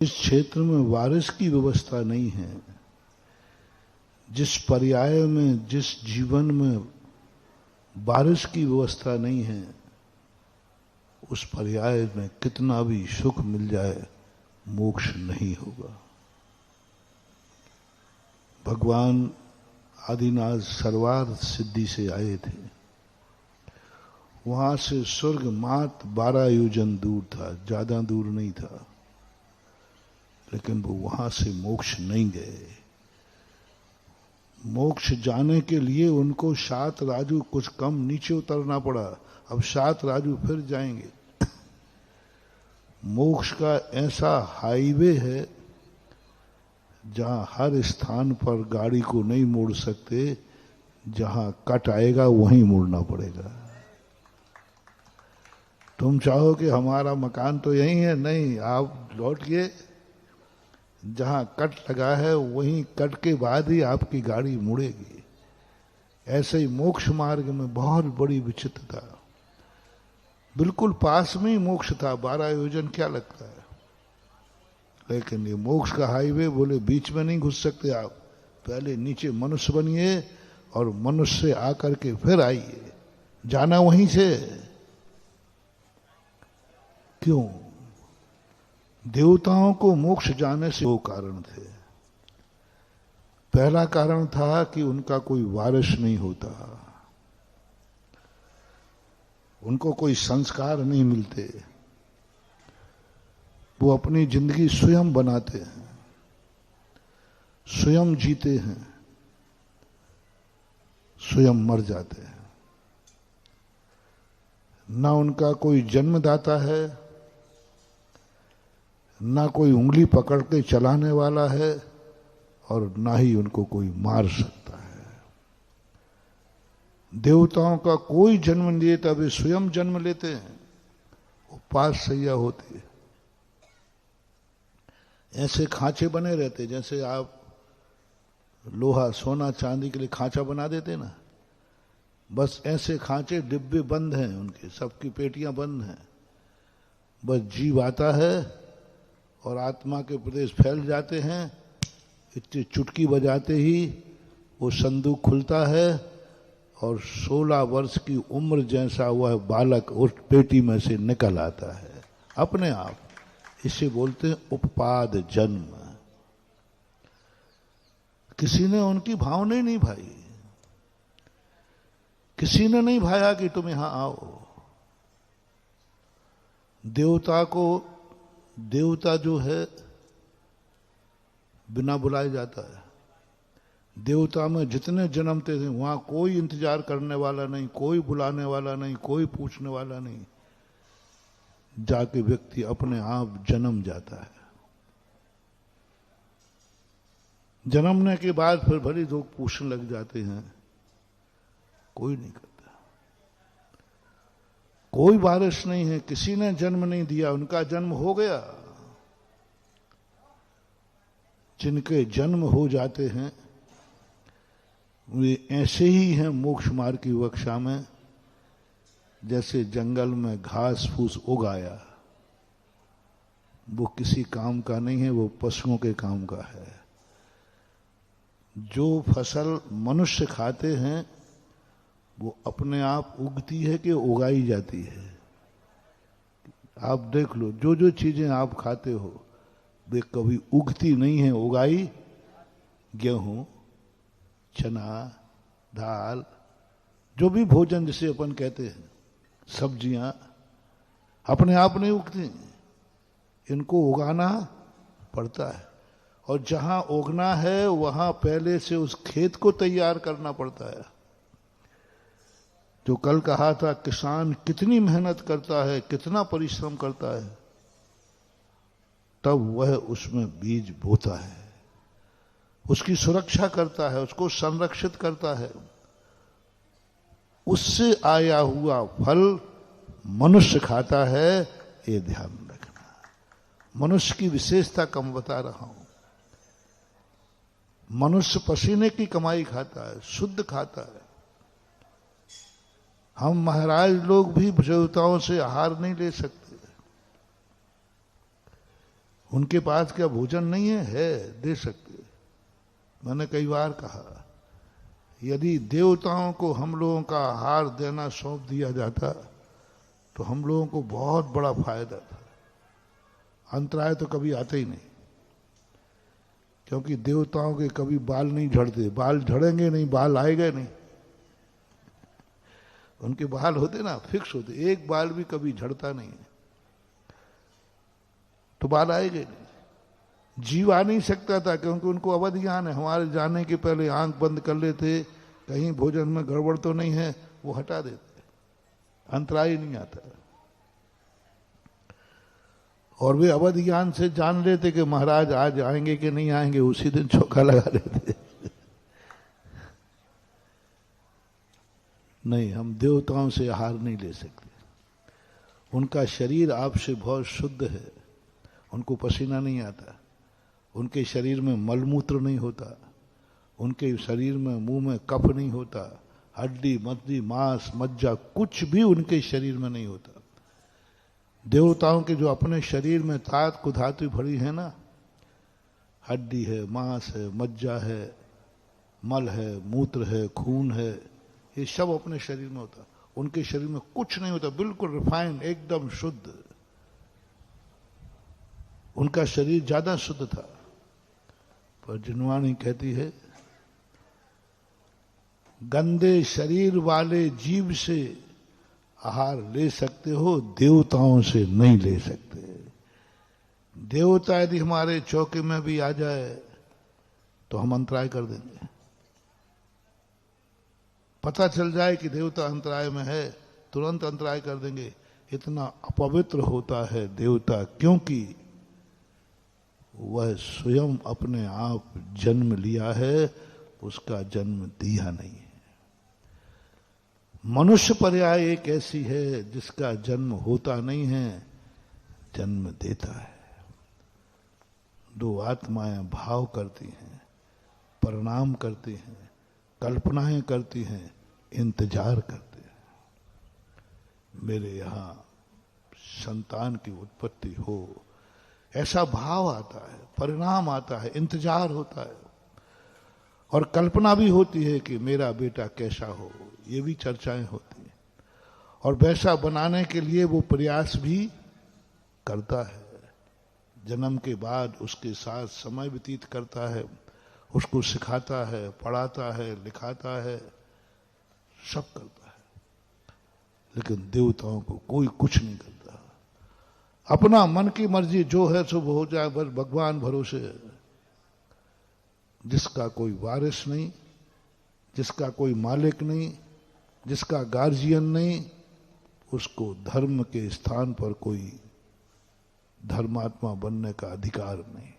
इस क्षेत्र में वारिस की व्यवस्था नहीं है। जिस पर्याय में, जिस जीवन में वारिस की व्यवस्था नहीं है, उस पर्याय में कितना भी सुख मिल जाए, मोक्ष नहीं होगा। भगवान आदिनाथ सर्वार्थ सिद्धि से आए थे। वहां से स्वर्ग मात्र 12 योजन दूर था, ज्यादा दूर नहीं था, लेकिन वो वहां से मोक्ष नहीं गए। मोक्ष जाने के लिए उनको 7 राजू कुछ कम नीचे उतरना पड़ा। अब 7 राजू फिर जाएंगे। मोक्ष का ऐसा हाईवे है जहां हर स्थान पर गाड़ी को नहीं मोड़ सकते, जहां कट आएगा वहीं मुड़ना पड़ेगा। तुम चाहो कि हमारा मकान तो यही है, नहीं, आप लौटिए, जहां कट लगा है वहीं कट के बाद ही आपकी गाड़ी मुड़ेगी। ऐसे ही मोक्ष मार्ग में बहुत बड़ी विचित्रता। बिल्कुल पास में ही मोक्ष था, 12 योजन क्या लगता है, लेकिन ये मोक्ष का हाईवे बोले बीच में नहीं घुस सकते आप। पहले नीचे मनुष्य बनिए और मनुष्य से आकर के फिर आइए, जाना वहीं से। क्यों? देवताओं को मोक्ष जाने से 2 कारण थे। पहला कारण था कि उनका कोई वारिस नहीं होता, उनको कोई संस्कार नहीं मिलते, वो अपनी जिंदगी स्वयं बनाते हैं, स्वयं जीते हैं, स्वयं मर जाते हैं। ना उनका कोई जन्मदाता है, ना कोई उंगली पकड़ के चलाने वाला है, और ना ही उनको कोई मार सकता है। देवताओं का कोई जन्म नहीं लेता, वे स्वयं जन्म लेते हैं, उपास सैया होती है। ऐसे खांचे बने रहते, जैसे आप लोहा सोना चांदी के लिए खांचा बना देते ना, बस ऐसे खांचे, डिब्बे बंद हैं उनके, सबकी पेटियां बंद हैं। बस जीव आता है और आत्मा के प्रदेश फैल जाते हैं। इतनी चुटकी बजाते ही वो संदूक खुलता है और 16 वर्ष की उम्र जैसा वह बालक उस पेटी में से निकल आता है अपने आप। इसे बोलते हैं उपपाद जन्म। किसी ने उनकी भावना ही नहीं भाई, किसी ने नहीं भाया कि तुम यहां आओ। देवता जो है बिना बुलाए जाता है। देवता में जितने जन्मते थे वहां कोई इंतजार करने वाला नहीं, कोई बुलाने वाला नहीं, कोई पूछने वाला नहीं, जाके व्यक्ति अपने आप जन्म जाता है। जन्मने के बाद फिर भले लोग पूछने लग जाते हैं, कोई नहीं करता। कोई वारिस नहीं है, किसी ने जन्म नहीं दिया, उनका जन्म हो गया। जिनके जन्म हो जाते हैं वे ऐसे ही हैं मोक्ष मार्ग की कक्षा में, जैसे जंगल में घास फूस उगाया, वो किसी काम का नहीं है, वो पशुओं के काम का है। जो फसल मनुष्य खाते हैं वो अपने आप उगती है कि उगाई जाती है। आप देख लो, जो जो चीजें आप खाते हो वे कभी उगती नहीं है, उगाई। गेहूं, चना, दाल, जो भी भोजन जिसे अपन कहते हैं, सब्जियां अपने आप नहीं उगती, इनको उगाना पड़ता है। और जहां उगना है वहां पहले से उस खेत को तैयार करना पड़ता है। जो कल कहा था, किसान कितनी मेहनत करता है, कितना परिश्रम करता है, तब वह उसमें बीज बोता है, उसकी सुरक्षा करता है, उसको संरक्षित करता है। उससे आया हुआ फल मनुष्य खाता है, ये ध्यान रखना। मनुष्य की विशेषता कम बता रहा हूं। मनुष्य पसीने की कमाई खाता है, शुद्ध खाता है। हम महाराज लोग भी देवताओं से आहार नहीं ले सकते। उनके पास क्या भोजन नहीं है दे सकते। मैंने कई बार कहा, यदि देवताओं को हम लोगों का आहार देना सौंप दिया जाता तो हम लोगों को बहुत बड़ा फायदा था। अंतराय तो कभी आते ही नहीं, क्योंकि देवताओं के कभी बाल नहीं झड़ते। बाल झड़ेंगे नहीं, बाल आएगा नहीं। उनके बाल होते ना फिक्स होते, एक बाल भी कभी झड़ता नहीं है, तो बाल आएगा नहीं। जीव आ नहीं सकता था, क्योंकि उनको अवध ज्ञान है। हमारे जाने के पहले आंख बंद कर लेते, कहीं भोजन में गड़बड़ तो नहीं है, वो हटा देते, अंतराय नहीं आता। और वे अवध ज्ञान से जान लेते कि महाराज आज आएंगे कि नहीं आएंगे, उसी दिन चौका लगा लेते। नहीं, हम देवताओं से आहार नहीं ले सकते। उनका शरीर आपसे बहुत शुद्ध है, उनको पसीना नहीं आता, उनके शरीर में मलमूत्र नहीं होता, उनके शरीर में मुंह में कफ नहीं होता, हड्डी मद्दी मांस मज्जा कुछ भी उनके शरीर में नहीं होता। देवताओं के जो अपने शरीर में तात को धातु भरी है ना, हड्डी है, मांस है, मज्जा है, मल है, मूत्र है, खून है, ये सब अपने शरीर में होता। उनके शरीर में कुछ नहीं होता, बिल्कुल रिफाइंड, एकदम शुद्ध। उनका शरीर ज्यादा शुद्ध था। पर जिनवाणी कहती है, गंदे शरीर वाले जीव से आहार ले सकते हो, देवताओं से नहीं ले सकते। देवता यदि हमारे चौके में भी आ जाए तो हम अंतराय कर देंगे। पता चल जाए कि देवता अंतराय में है, तुरंत अंतराय कर देंगे। इतना अपवित्र होता है देवता, क्योंकि वह स्वयं अपने आप जन्म लिया है, उसका जन्म दिया नहीं है। मनुष्य पर्याय एक ऐसी है जिसका जन्म होता नहीं है, जन्म देता है। दो आत्माएं भाव करती हैं, परिणाम करती हैं, कल्पनाएं करती हैं, इंतजार करते हैं, मेरे यहां संतान की उत्पत्ति हो। ऐसा भाव आता है, परिणाम आता है, इंतजार होता है, और कल्पना भी होती है कि मेरा बेटा कैसा हो, ये भी चर्चाएं होती हैं। और वैसा बनाने के लिए वो प्रयास भी करता है, जन्म के बाद उसके साथ समय व्यतीत करता है, उसको सिखाता है, पढ़ाता है, लिखाता है, सब करता है। लेकिन देवताओं को कोई कुछ नहीं करता। अपना मन की मर्जी जो है सो हो जाए, बस भगवान भरोसे है। जिसका कोई वारिस नहीं, जिसका कोई मालिक नहीं, जिसका गार्जियन नहीं, उसको धर्म के स्थान पर कोई धर्मात्मा बनने का अधिकार नहीं।